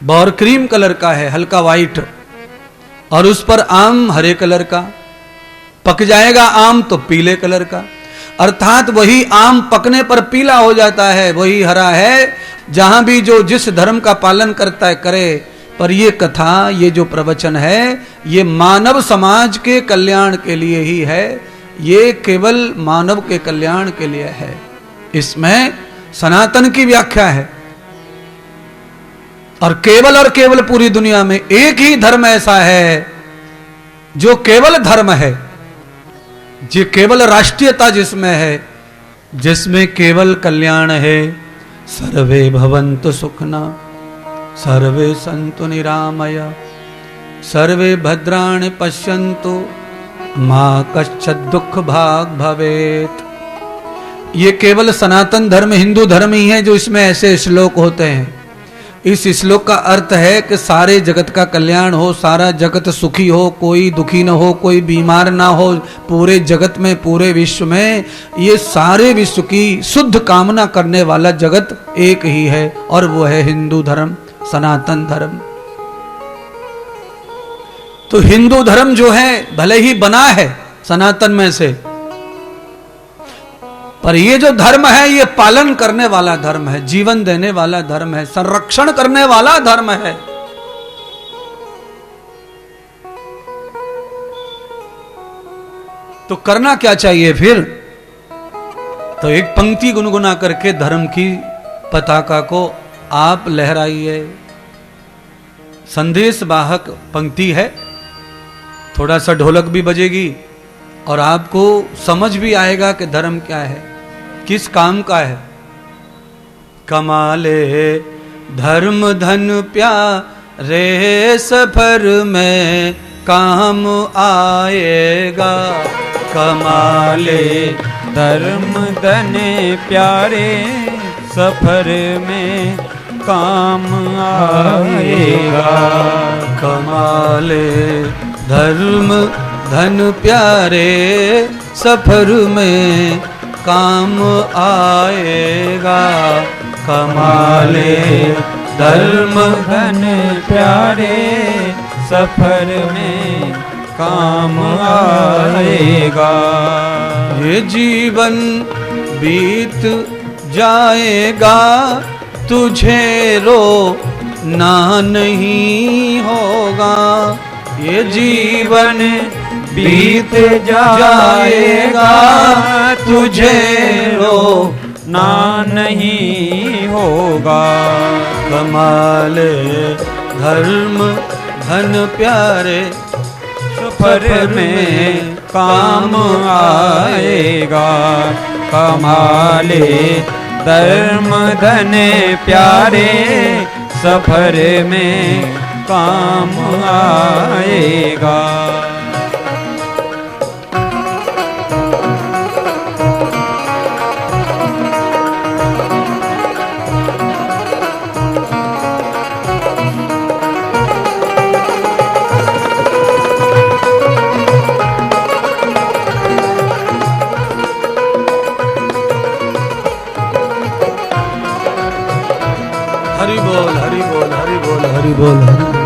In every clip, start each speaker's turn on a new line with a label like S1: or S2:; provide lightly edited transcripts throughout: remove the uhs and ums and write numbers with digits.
S1: बौर cream colour का है, हल्का वाइट, और उस पर आम हरे कलर का, पक जाएगा आम तो पीले कलर का। अर्थात वही आम पकने पर पीला हो जाता है, वही हरा है। जहां भी जो जिस धर्म का पालन करता है करे, पर ये कथा, ये जो प्रवचन है, ये मानव समाज के कल्याण के लिए ही है। ये केवल मानव के कल्याण के लिए है। इसमें सनातन की व्याख्या है। और केवल पूरी दुनिया में एक ही धर्म ऐसा है जो केवल धर्म है, जो केवल राष्ट्रीयता जिसमें है, जिसमें केवल कल्याण है। सर्वे भवन्तु सुखिनः, सर्वे सन्तु निरामया, सर्वे भद्राणि पश्यन्तु, मा कश्चित् दुःख भाग् भवेत्। ये केवल सनातन धर्म, हिंदू धर्म ही है जो इसमें ऐसे श्लोक होते हैं। इस श्लोक का अर्थ है कि सारे जगत का कल्याण हो, सारा जगत सुखी हो, कोई दुखी न हो, कोई बीमार ना हो। पूरे जगत में, पूरे विश्व में, ये सारे विश्व की शुद्ध कामना करने वाला जगत एक ही है, और वो है हिंदू धर्म, सनातन धर्म। तो हिंदू धर्म जो है भले ही बना है सनातन में से, पर ये जो धर्म है ये पालन करने वाला धर्म है, जीवन देने वाला धर्म है, संरक्षण करने वाला धर्म है। तो करना क्या चाहिए फिर? तो एक पंक्ति गुनगुना करके धर्म की पताका को आप लहराइए। संदेश वाहक पंक्ति है, थोड़ा सा ढोलक भी बजेगी और आपको समझ भी आएगा कि धर्म क्या है, किस काम का है। कमाले धर्म धन प्यारे सफर में काम आएगा,
S2: कमाले धर्म धन प्यारे सफर में काम आएगा।
S1: कमाले धर्म धन प्यारे सफर में काम आएगा।
S2: कमाले धर्म धन प्यारे सफर में काम आएगा।
S1: ये जीवन बीत जाएगा, तुझे रो ना नहीं होगा। ये जीवन
S2: बीत जाएगा, तुझे रो ना नहीं होगा।
S1: कमाले धर्म धन प्यारे
S2: सफर में काम आएगा। कमाले धर्म धन प्यारे सफर में काम आएगा।
S1: हरि बोल, हरि बोल, हरि बोल, हरि बोल, हरि बोल।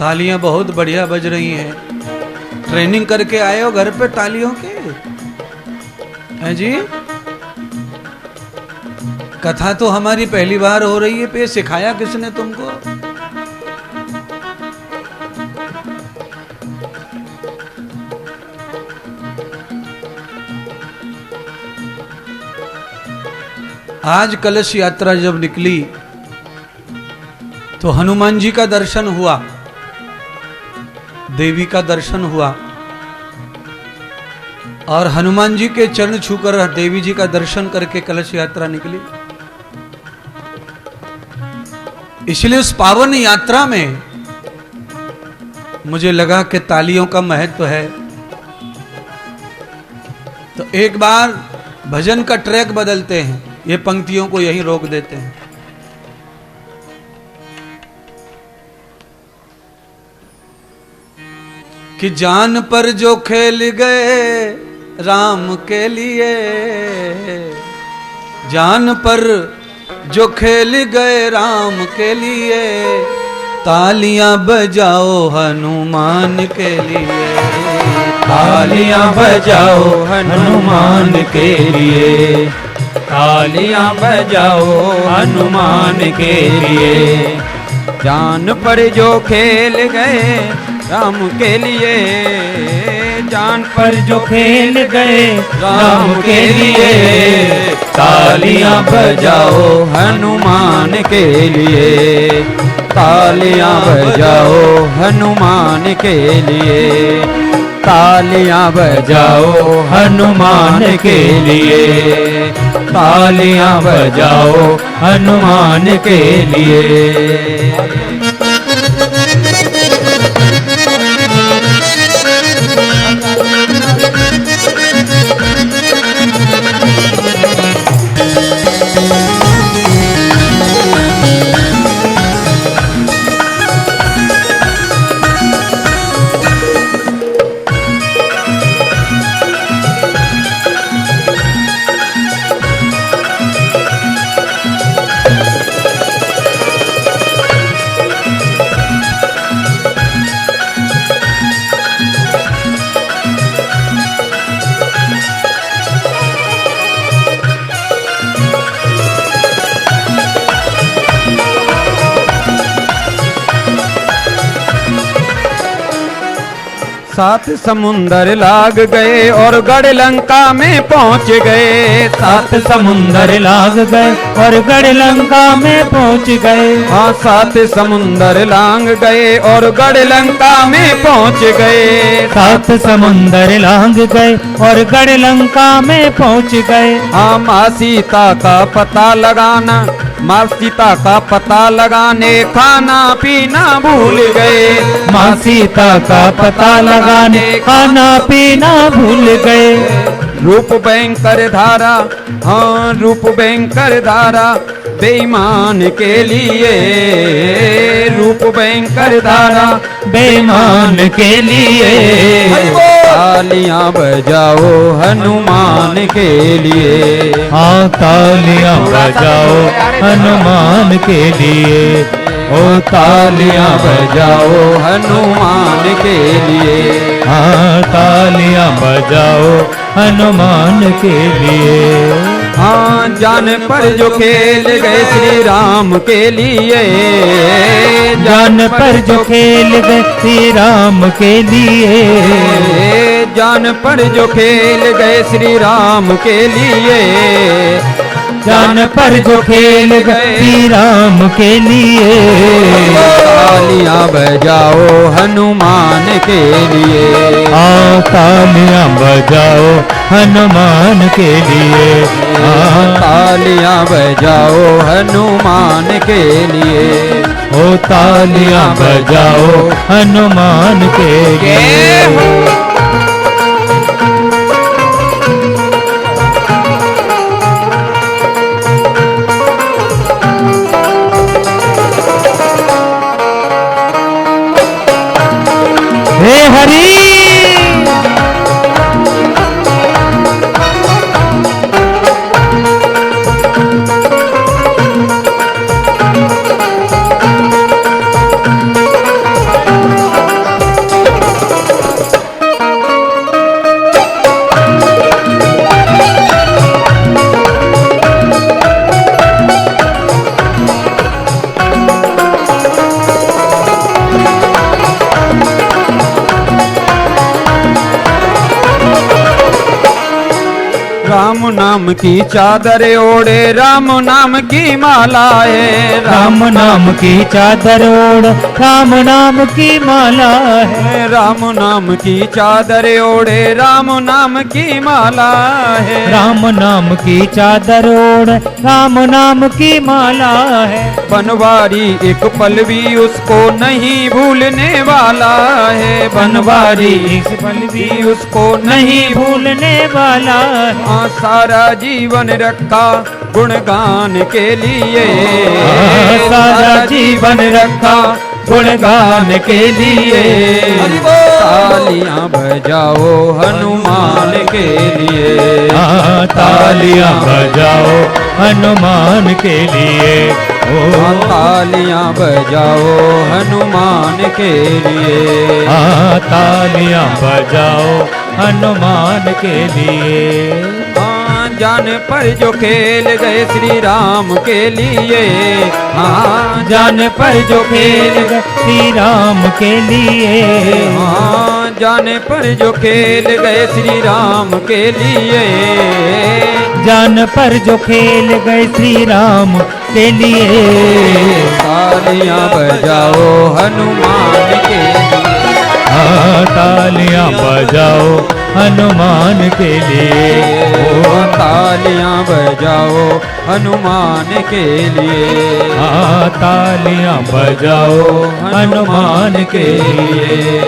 S1: तालियां बहुत बढ़िया बज रही हैं। ट्रेनिंग करके आए हो घर पे तालियों के, हैं जी? कथा तो हमारी पहली बार हो रही है, पे सिखाया किसने तुमको? आज कलश यात्रा जब निकली तो हनुमान जी का दर्शन हुआ, देवी का दर्शन हुआ, और हनुमान जी के चरण छूकर देवी जी का दर्शन करके कलश यात्रा निकली। इसलिए उस पावन यात्रा में मुझे लगा कि तालियों का महत्व है, तो एक बार भजन का ट्रैक बदलते हैं, ये पंक्तियों को यहीं रोक देते हैं। कि जान पर जो खेल गए राम के लिए, जान पर जो खेल गए राम के लिए, तालियां बजाओ हनुमान के लिए,
S2: तालियां बजाओ हनुमान के लिए, तालियां बजाओ हनुमान के लिए। जान पर जो खेल गए राम के लिए, जान पर जो खेल गए राम के लिए, तालियां बजाओ हनुमान के लिए, तालियां बजाओ हनुमान के लिए, तालियां बजाओ हनुमान के लिए, तालियां बजाओ हनुमान के लिए। सात समुंदर लाग गए और गढ़ लंका में पहुंच गए,
S3: सात समुंदर लाग गए और गढ़ लंका में पहुंच गए।
S2: हाँ, सात समुंदर लांग गए और गढ़ लंका में पहुंच गए,
S3: सात समुंदर लांग गए और गढ़ लंका में पहुंच गए।
S2: हाँ, माँ सीता का पता लगाना, माँ सीता का पता लगाने खाना पीना भूल गए,
S3: माँ सीता का पता लगाने खाना पीना भूल गए।
S2: रूप भयंकर धारा, हाँ रूप भयंकर धारा बेईमान के लिए, रूप भयंकर धारा
S3: बेईमान के लिए।
S2: तालियां बजाओ हनुमान के लिए,
S3: हाँ तालियां बजाओ हनुमान के लिए,
S2: ओ तालियां बजाओ हनुमान के लिए,
S3: हाँ तालियां बजाओ हनुमान के लिए।
S2: हाँ, जान पर जो खेल गए श्री राम के लिए,
S3: जान पर जो खेल गए श्री राम के लिए,
S2: जान पर जो खेल गए श्री राम के लिए,
S3: जान पर जो खेल गए श्री राम के लिए।
S2: तालियां बजाओ हनुमान के लिए,
S3: हाँ तालियां बजाओ हनुमान के लिए, हाँ
S2: तालियां बजाओ हनुमान के लिए,
S3: ओ तालियां बजाओ हनुमान के लिए। हे हरि
S2: राम नाम की चादर ओढ़े राम नाम की माला है।
S3: राम नाम की चादर ओढ़ राम नाम की माला है।
S2: राम नाम की चादर ओढ़े राम नाम की माला है।
S3: राम नाम की चादर ओढ़ राम नाम की माला है।
S2: बनवारी एक पल भी उसको नहीं भूलने वाला है। बनवारी
S3: इस पल भी
S2: उसको नहीं
S3: भूलने वाला है।
S2: हाँ, सारा जीवन रखा गुणगान के लिए।
S3: सारा जीवन रखा गुणगान के लिए।
S2: तालियां बजाओ हनुमान के लिए।
S3: तालियां बजाओ हनुमान के लिए।
S2: तालियां बजाओ हनुमान के लिए।
S3: तालियां बजाओ हनुमान के लिए।
S2: जान पर जो खेल गए श्री राम के लिए। हाँ,
S3: जान पर जो खेल गए श्री राम के लिए।
S2: हाँ, जान पर जो खेल गए श्री राम के लिए।
S3: जान पर जो खेल गए श्री राम के लिए।
S2: तालियां बजाओ हनुमान के लिए।
S3: तालियां बजाओ हनुमान के लिए।
S2: तालियां बजाओ हनुमान के लिए।
S3: तालियां बजाओ हनुमान के लिए।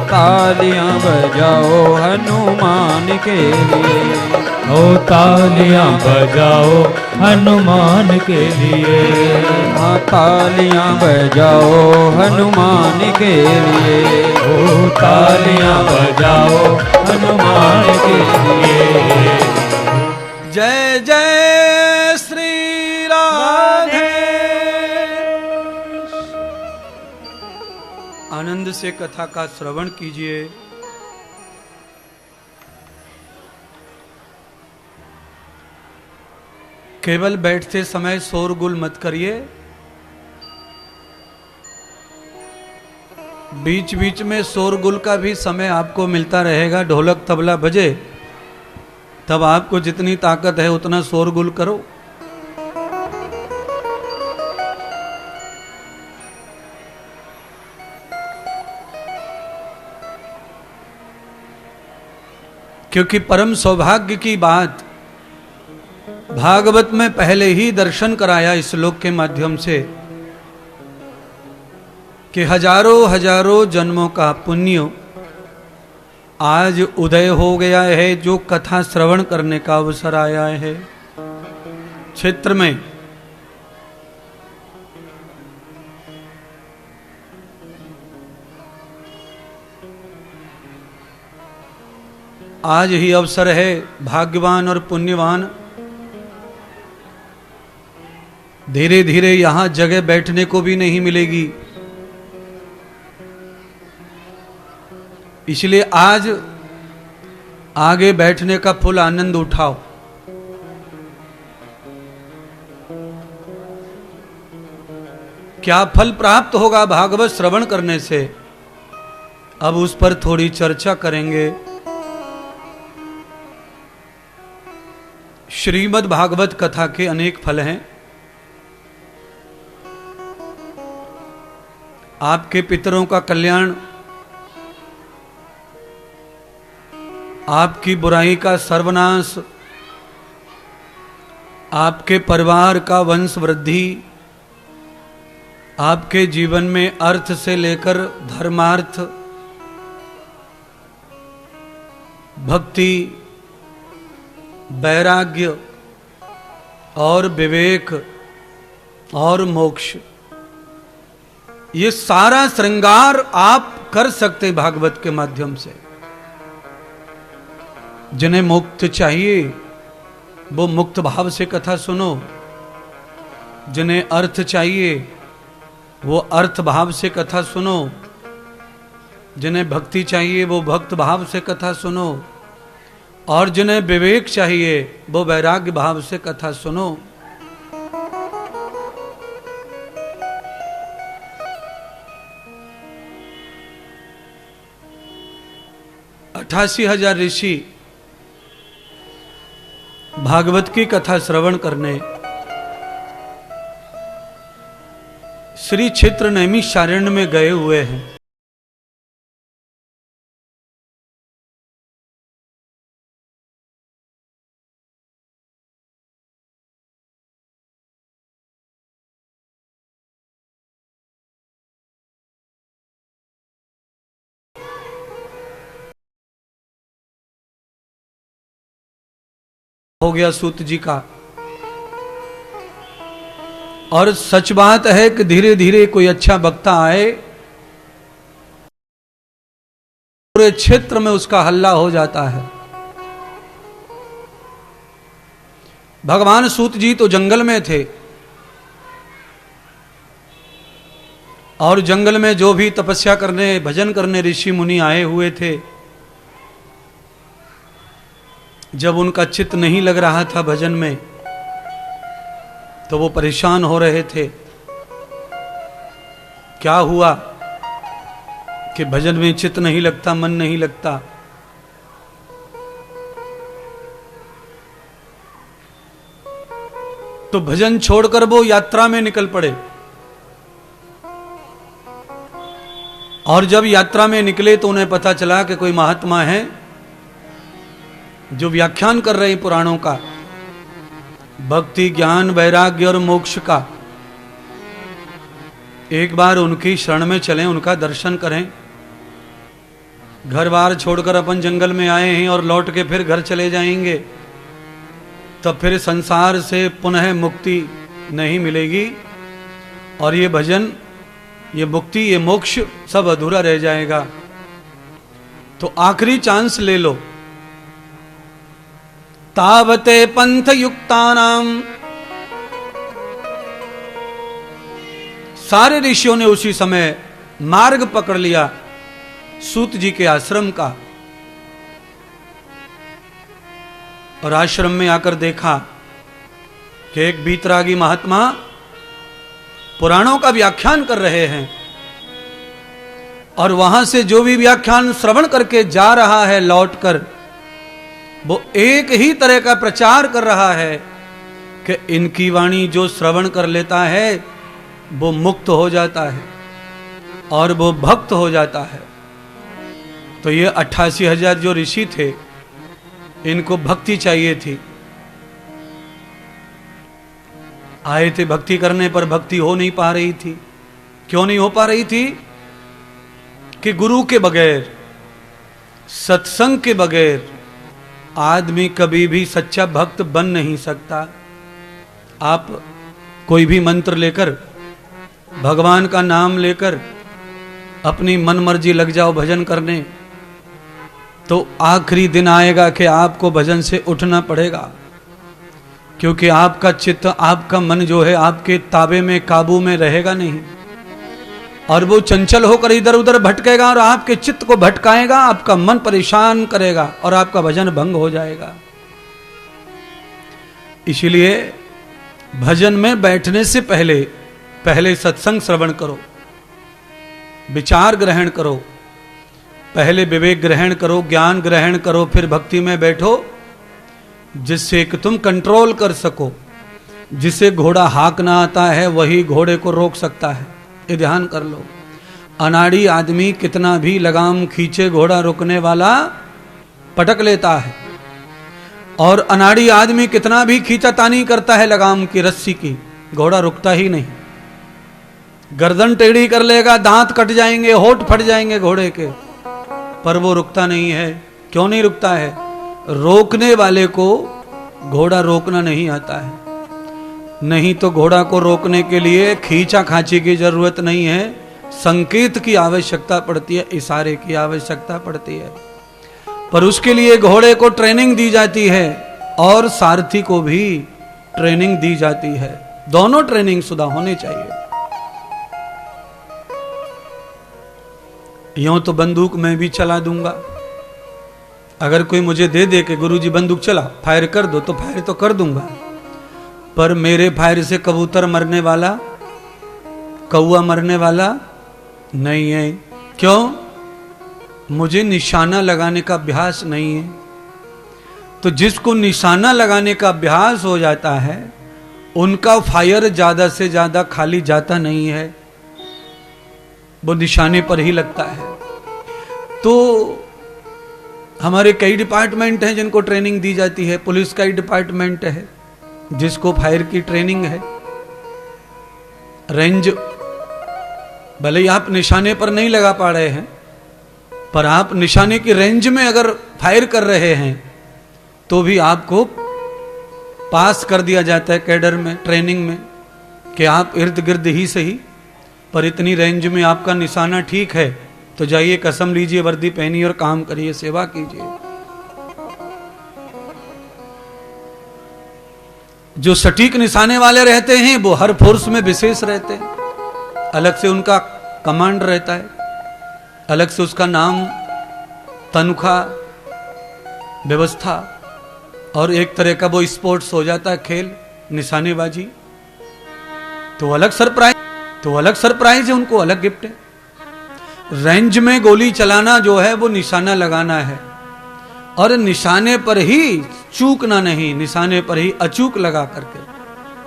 S2: तालियां बजाओ हनुमान के लिए।
S3: तालियां बजाओ हनुमान के लिए।
S2: तालियां बजाओ हनुमान के लिए।
S3: तालियां बजाओ हनुमान के लिए।
S1: जय जय श्री राधे। आनंद से कथा का श्रवण कीजिए। केवल बैठते समय शोरगुल मत करिए। बीच बीच में शोरगुल का भी समय आपको मिलता रहेगा। ढोलक तबला बजे तब आपको जितनी ताकत है उतना शोरगुल करो। क्योंकि परम सौभाग्य की बात भागवत में पहले ही दर्शन कराया इस श्लोक के माध्यम से कि हजारों हजारों जन्मों का पुण्य आज उदय हो गया है। जो कथा श्रवण करने का अवसर आया है क्षेत्र में, आज ही अवसर है। भाग्यवान और पुण्यवान धीरे धीरे यहां जगह बैठने को भी नहीं मिलेगी। इसलिए आज आगे बैठने का फुल आनंद उठाओ। क्या फल प्राप्त होगा भागवत श्रवण करने से, अब उस पर थोड़ी चर्चा करेंगे। श्रीमद् भागवत कथा के अनेक फल हैं। आपके पितरों का कल्याण, आपकी बुराई का सर्वनाश, आपके परिवार का वंश वृद्धि, आपके जीवन में अर्थ से लेकर धर्मार्थ, भक्ति, वैराग्य और विवेक और मोक्ष, ये सारा श्रृंगार आप कर सकते भागवत के माध्यम से। जिन्हें मुक्त चाहिए वो मुक्त भाव से कथा सुनो। जिन्हें अर्थ चाहिए वो अर्थ भाव से कथा सुनो। जिन्हें भक्ति चाहिए वो भक्त भाव से कथा सुनो। और जिन्हें विवेक चाहिए वो वैराग्य भाव से कथा सुनो। 88,000 ऋषि भागवत की कथा श्रवण करने श्री क्षेत्र नैमिषारण्य में गए हुए हैं। हो गया सूत जी का। और सच बात है कि धीरे धीरे कोई अच्छा वक्ता आए, पूरे क्षेत्र में उसका हल्ला हो जाता है। भगवान सूत जी तो जंगल में थे, और जंगल में जो भी तपस्या करने भजन करने ऋषि मुनि आए हुए थे, जब उनका चित्त नहीं लग रहा था भजन में, तो वो परेशान हो रहे थे। क्या हुआ कि भजन में चित्त नहीं लगता, मन नहीं लगता? तो भजन छोड़कर वो यात्रा में निकल पड़े। और जब यात्रा में निकले तो उन्हें पता चला कि कोई महात्मा है जो व्याख्यान कर रहे हैं पुराणों का, भक्ति, ज्ञान, वैराग्य और मोक्ष का। एक बार उनकी शरण में चलें, उनका दर्शन करें। घर बार छोड़कर अपन जंगल में आए हैं और लौट के फिर घर चले जाएंगे, तब फिर संसार से पुनः मुक्ति नहीं मिलेगी, और ये भजन, ये मुक्ति, ये मोक्ष सब अधूरा रह जाएगा। तो आखिरी चांस ले लो। तावते पंथ युक्तानाम, सारे ऋषियों ने उसी समय मार्ग पकड़ लिया सूत जी के आश्रम का, और आश्रम में आकर देखा कि एक वीतरागी महात्मा पुराणों का व्याख्यान कर रहे हैं, और वहां से जो भी व्याख्यान श्रवण करके जा रहा है लौटकर, वो एक ही तरह का प्रचार कर रहा है कि इनकी वाणी जो श्रवण कर लेता है वो मुक्त हो जाता है और वो भक्त हो जाता है। तो ये 88,000 जो ऋषि थे, इनको भक्ति चाहिए थी। आए थे भक्ति करने, पर भक्ति हो नहीं पा रही थी। क्यों नहीं हो पा रही थी? कि गुरु के बगैर, सत्संग के बगैर आदमी कभी भी सच्चा भक्त बन नहीं सकता। आप कोई भी मंत्र लेकर, भगवान का नाम लेकर अपनी मन मर्जी लग जाओ भजन करने, तो आखिरी दिन आएगा कि आपको भजन से उठना पड़ेगा, क्योंकि आपका चित्त, आपका मन जो है आपके ताबे में, काबू में रहेगा नहीं, और वो चंचल होकर इधर उधर भटकेगा और आपके चित्त को भटकाएगा, आपका मन परेशान करेगा और आपका भजन भंग हो जाएगा। इसलिए भजन में बैठने से पहले सत्संग श्रवण करो, विचार ग्रहण करो, पहले विवेक ग्रहण करो, ज्ञान ग्रहण करो, फिर भक्ति में बैठो, जिससे कि तुम कंट्रोल कर सको। जिसे घोड़ा हाँकना आता है वही घोड़े को रोक सकता है। ये ध्यान कर लो। अनाड़ी आदमी कितना भी लगाम खींचे, घोड़ा रोकने वाला पटक लेता है, और अनाड़ी आदमी कितना भी खींचातानी करता है लगाम की, रस्सी की, घोड़ा रुकता ही नहीं। गर्दन टेढ़ी कर लेगा, दांत कट जाएंगे, होठ फट जाएंगे घोड़े के, पर वो रुकता नहीं है। क्यों नहीं रुकता है? रोकने वाले को घोड़ा रोकना नहीं आता है। नहीं तो घोड़ा को रोकने के लिए खींचा खांची की जरूरत नहीं है, संकेत की आवश्यकता पड़ती है, इशारे की आवश्यकता पड़ती है। पर उसके लिए घोड़े को ट्रेनिंग दी जाती है और सारथी को भी ट्रेनिंग दी जाती है। दोनों ट्रेनिंग शुदा होने चाहिए। यूं तो बंदूक मैं भी चला दूंगा, अगर कोई मुझे दे दे कि गुरुजी बंदूक चला, फायर कर दो, तो फायर तो कर दूंगा, पर मेरे फायर से कबूतर मरने वाला, कौवा मरने वाला नहीं है। क्यों? मुझे निशाना लगाने का अभ्यास नहीं है। तो जिसको निशाना लगाने का अभ्यास हो जाता है उनका फायर ज्यादा से ज्यादा खाली जाता नहीं है, वो निशाने पर ही लगता है। तो हमारे कई डिपार्टमेंट हैं जिनको ट्रेनिंग दी जाती है। पुलिस का ही डिपार्टमेंट है जिसको फायर की ट्रेनिंग है। रेंज भले ही आप निशाने पर नहीं लगा पा रहे हैं, पर आप निशाने की रेंज में अगर फायर कर रहे हैं तो भी आपको पास कर दिया जाता है कैडर में, ट्रेनिंग में, कि आप इर्द गिर्द ही सही पर इतनी रेंज में आपका निशाना ठीक है तो जाइए, कसम लीजिए, वर्दी पहनिए और काम करिए, सेवा कीजिए। जो सटीक निशाने वाले रहते हैं वो हर फोर्स में विशेष रहते हैं, अलग से उनका कमांड रहता है, अलग से उसका नाम, तनख्वाह, व्यवस्था, और एक तरह का वो स्पोर्ट्स हो जाता है, खेल, निशानेबाजी। तो अलग सरप्राइज है, उनको अलग गिफ्ट है। रेंज में गोली चलाना जो है वो निशाना लगाना है, और निशाने पर ही चूकना नहीं, निशाने पर ही अचूक लगा करके,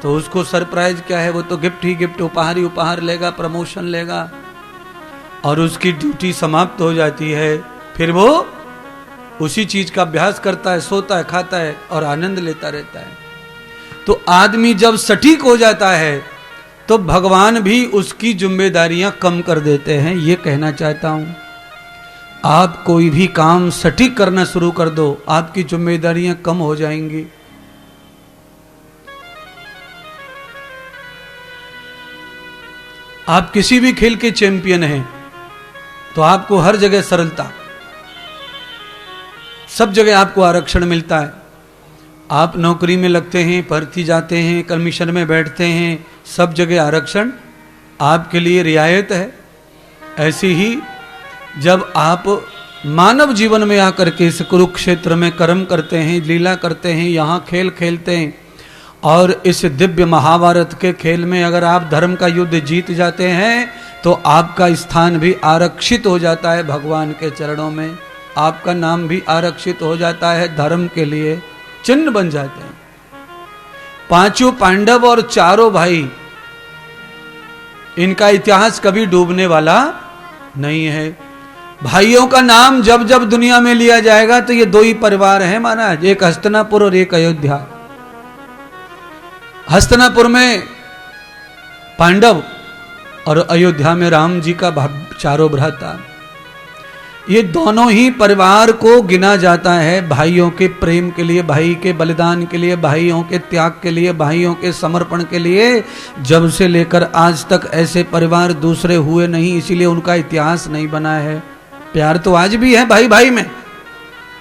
S1: तो उसको सरप्राइज क्या है, वो तो गिफ्ट ही गिफ्ट, उपहार ही उपहार लेगा, प्रमोशन लेगा, और उसकी ड्यूटी समाप्त हो जाती है। फिर वो उसी चीज का अभ्यास करता है, सोता है, खाता है और आनंद लेता रहता है। तो आदमी जब सटीक हो जाता है तो भगवान भी उसकी जिम्मेदारियां कम कर देते हैं। ये कहना चाहता हूं, आप कोई भी काम सटीक करना शुरू कर दो, आपकी जिम्मेदारियां कम हो जाएंगी। आप किसी भी खेल के चैंपियन हैं तो आपको हर जगह सरलता, सब जगह आपको आरक्षण मिलता है। आप नौकरी में लगते हैं, भर्ती जाते हैं, कमीशन में बैठते हैं, सब जगह आरक्षण आपके लिए रियायत है। ऐसे ही जब आप मानव जीवन में आकर के इस कुरुक्षेत्र में कर्म करते हैं, लीला करते हैं, यहाँ खेल खेलते हैं, और इस दिव्य महाभारत के खेल में अगर आप धर्म का युद्ध जीत जाते हैं तो आपका स्थान भी आरक्षित हो जाता है भगवान के चरणों में, आपका नाम भी आरक्षित हो जाता है, धर्म के लिए चिन्ह बन जाते हैं। पांचों पांडव और चारों भाई, इनका इतिहास कभी डूबने वाला नहीं है। भाइयों का नाम जब जब दुनिया में लिया जाएगा तो ये दो ही परिवार हैं महाराज, एक हस्तिनापुर और एक अयोध्या। हस्तिनापुर में पांडव और अयोध्या में राम जी का चारों भ्राता, ये दोनों ही परिवार को गिना जाता है भाइयों के प्रेम के लिए, भाई के बलिदान के लिए, भाइयों के त्याग के लिए, भाइयों के समर्पण के लिए। जब से लेकर आज तक ऐसे परिवार दूसरे हुए नहीं, इसीलिए उनका इतिहास नहीं बना है। प्यार तो आज भी है भाई भाई में,